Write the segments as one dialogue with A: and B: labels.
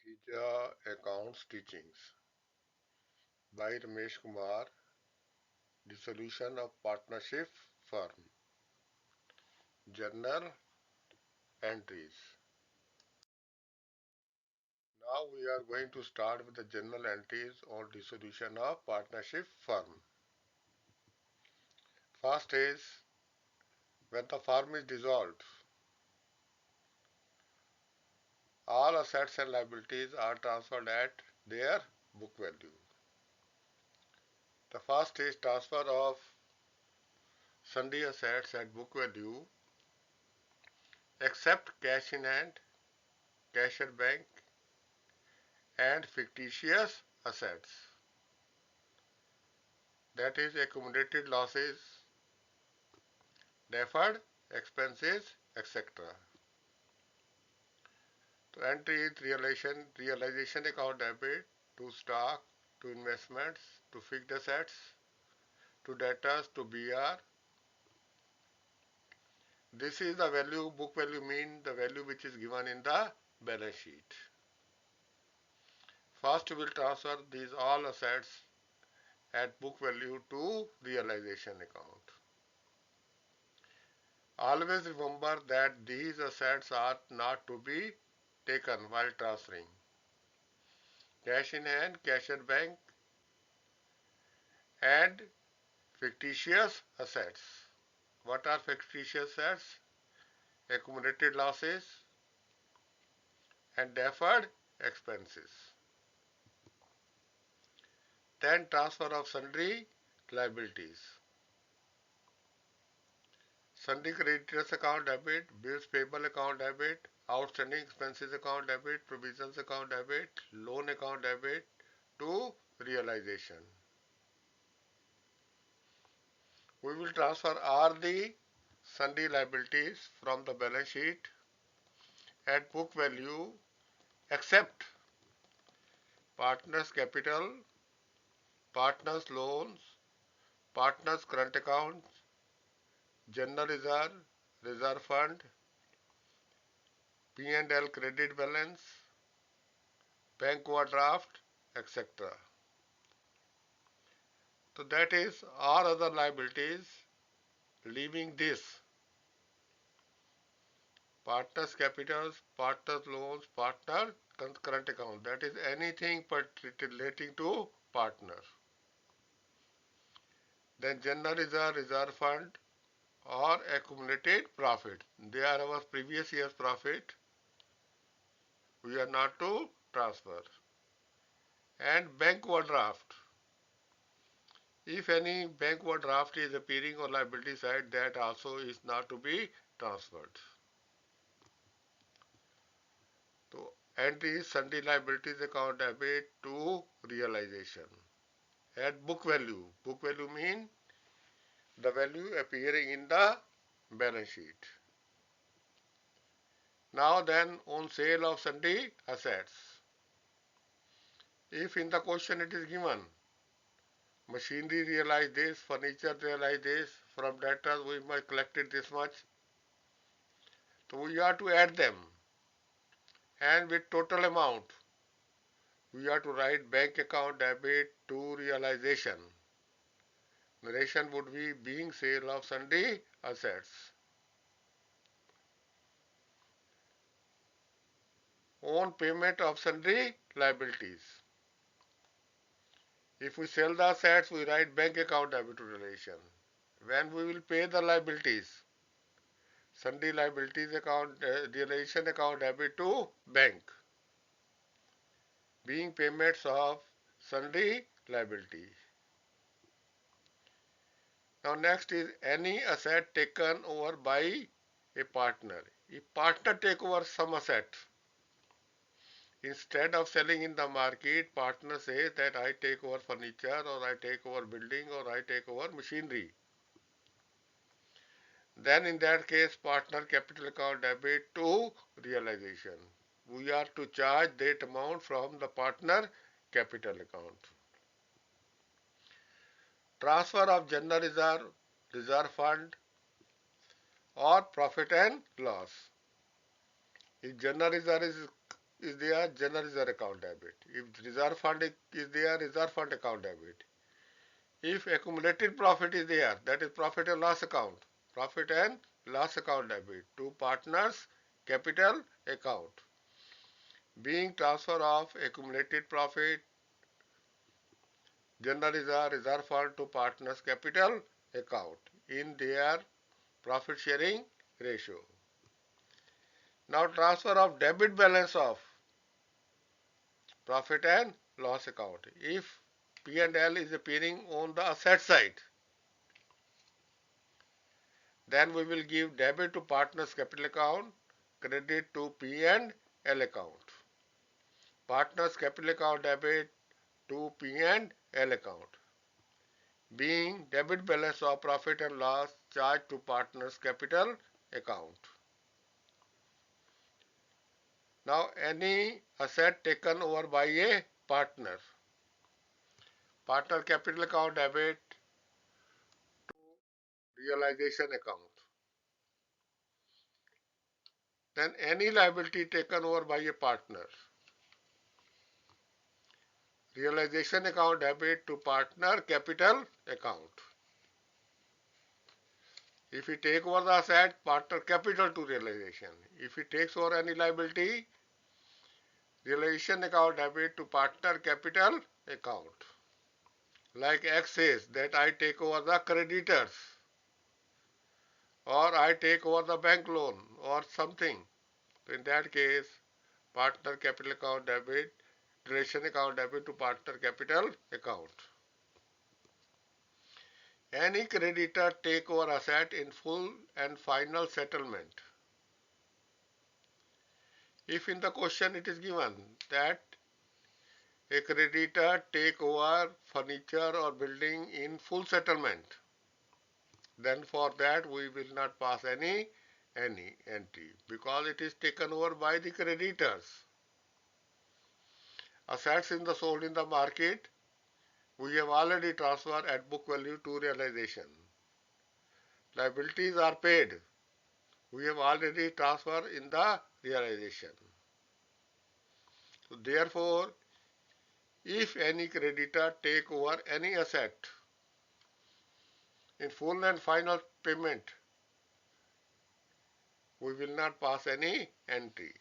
A: Hija Accounts Teachings by Ramesh Kumar. Dissolution of Partnership Firm. Journal Entries. Now we are going to start with the journal entries on dissolution of partnership firm. First is when the firm is dissolved, all assets and liabilities are transferred at their book value. The first is transfer of sundry assets at book value except cash in hand, cash at bank, and fictitious assets, that is accumulated losses, deferred expenses, etc. So entry is realization account debit to stock, to investments, to fixed assets, to debtors, to BR. This is the value, book value mean the value which is given in the balance sheet. First we will transfer these all assets at book value to realization account. Always remember that these assets are not to be taken while transferring. Cash in hand, cash at bank, and fictitious assets. What are fictitious assets? Accumulated losses and deferred expenses. Then transfer of sundry liabilities. Sundry creditors account debit, bills payable account debit, outstanding expenses account debit, provisions account debit, loan account debit to realization. We will transfer all the sundry liabilities from the balance sheet at book value except partners capital, partners loans, partners current accounts, general reserve, reserve fund, P&L credit balance, bank overdraft, etc. So that is all other liabilities leaving this partners capitals, partners loans, partner current account, that is anything relating to partner. Then general reserve, reserve fund or accumulated profit. They are our previous year's profit. We are not to transfer. And bank overdraft. If any bank overdraft is appearing on liability side, that also is not to be transferred. So entry is sundry liabilities account debit to realization at book value. Book value means the value appearing in the balance sheet. Now then, on sale of sundry assets. If in the question it is given, machinery realize this, furniture realize this, from debtors we must collected this much. So we have to add them, and with total amount, we have to write bank account debit to realization. Narration would be being sale of sundry assets. On payment of sundry liabilities. If we sell the assets, we write bank account debit to realization. When we will pay the liabilities, sundry liabilities account, realization account debit to bank, being payments of sundry liability. Now next is any asset taken over by a partner. If partner take over some asset, instead of selling in the market, partner says that I take over furniture or I take over building or I take over machinery. Then in that case, partner capital account debit to realization. We are to charge that amount from the partner capital account. Transfer of general reserve, reserve fund or profit and loss. If general reserve is there, general reserve account debit. If reserve fund is there, reserve fund account debit. If accumulated profit is there, that is profit and loss account. Profit and loss account debit to partners capital account. Being transfer of accumulated profit, general reserve fund to partners capital account in their profit sharing ratio. Now transfer of debit balance of profit and loss account. If P&L is appearing on the asset side, then we will give debit to partners capital account, credit to P&L account. Partners capital account debit to P&L account. Being debit balance of profit and loss charged to partners capital account. Now any asset taken over by a partner. Partner capital account debit to realization account. Then any liability taken over by a partner. Realization account debit to partner capital account. If he take over the asset, partner capital to realization. If he takes over any liability, realization account debit to partner capital account. Like X says that I take over the creditors or I take over the bank loan or something. So in that case, partner capital account debit, realization account debit to partner capital account. Any creditor take over asset in full and final settlement. If in the question it is given that a creditor take over furniture or building in full settlement, then for that we will not pass any entry because it is taken over by the creditors. Assets in the sold in the market, we have already transferred at book value to realization. Liabilities are paid, we have already transferred in the realization. So therefore, if any creditor take over any asset in full and final payment, we will not pass any entry.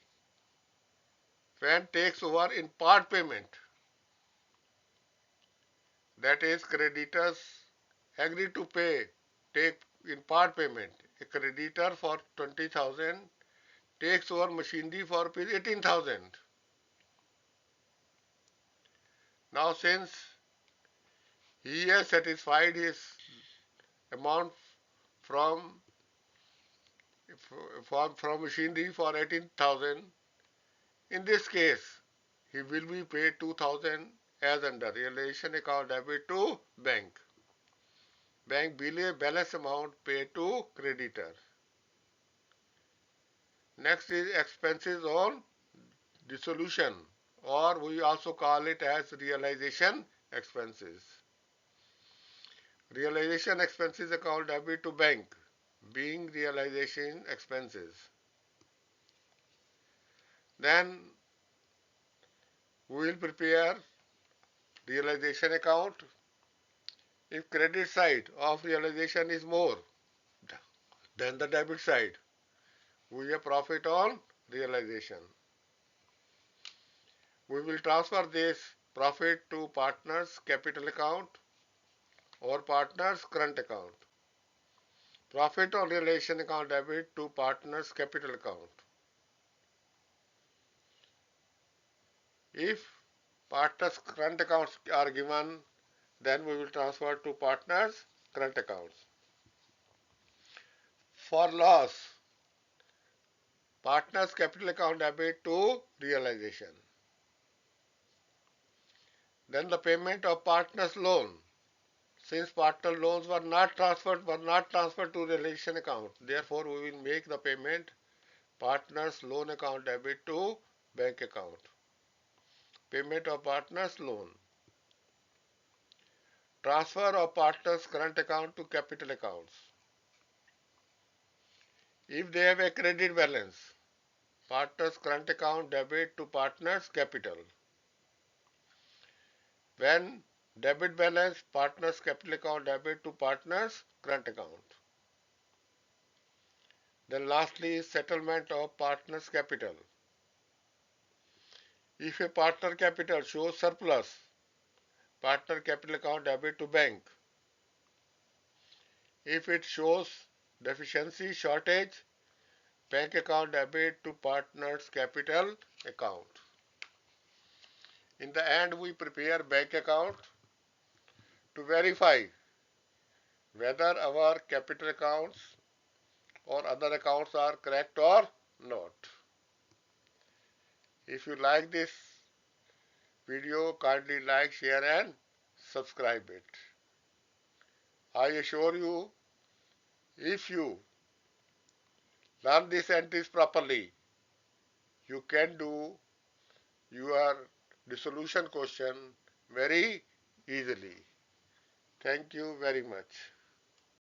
A: When takes over in part payment, that is creditors agree to pay, take in part payment. A creditor for 20,000 takes over machinery for 18,000. Now since he has satisfied his amount from machinery for 18,000, in this case he will be paid 2,000 as under realization account debit to bank. Bank bill balance amount paid to creditor. Next is expenses on dissolution, or we also call it as realization expenses. Realization expenses account debit to bank, being realization expenses. Then we will prepare realization account. If credit side of realization is more than the debit side, we have profit on realization. We will transfer this profit to partners capital account or partners current account. Profit on realization account debit to partners capital account. If partners current accounts are given, then we will transfer to partners current accounts. For loss, partners capital account debit to realization. Then the payment of partners loan. Since partner loans were not transferred to realization account, therefore we will make the payment partners loan account debit to bank account. Payment of partners loan. Transfer of partners current account to capital accounts. If they have a credit balance, partner's current account debit to partner's capital. When debit balance partner's capital account debit to partner's current account. Then lastly is settlement of partner's capital. If a partner capital shows surplus, partner capital account debit to bank. If it shows deficiency, shortage, bank account debit to partner's capital account. In the end, we prepare bank account to verify whether our capital accounts or other accounts are correct or not. If you like this video, kindly like, share and subscribe it. I assure you, if you learn these entries properly, you can do your dissolution question very easily. Thank you very much.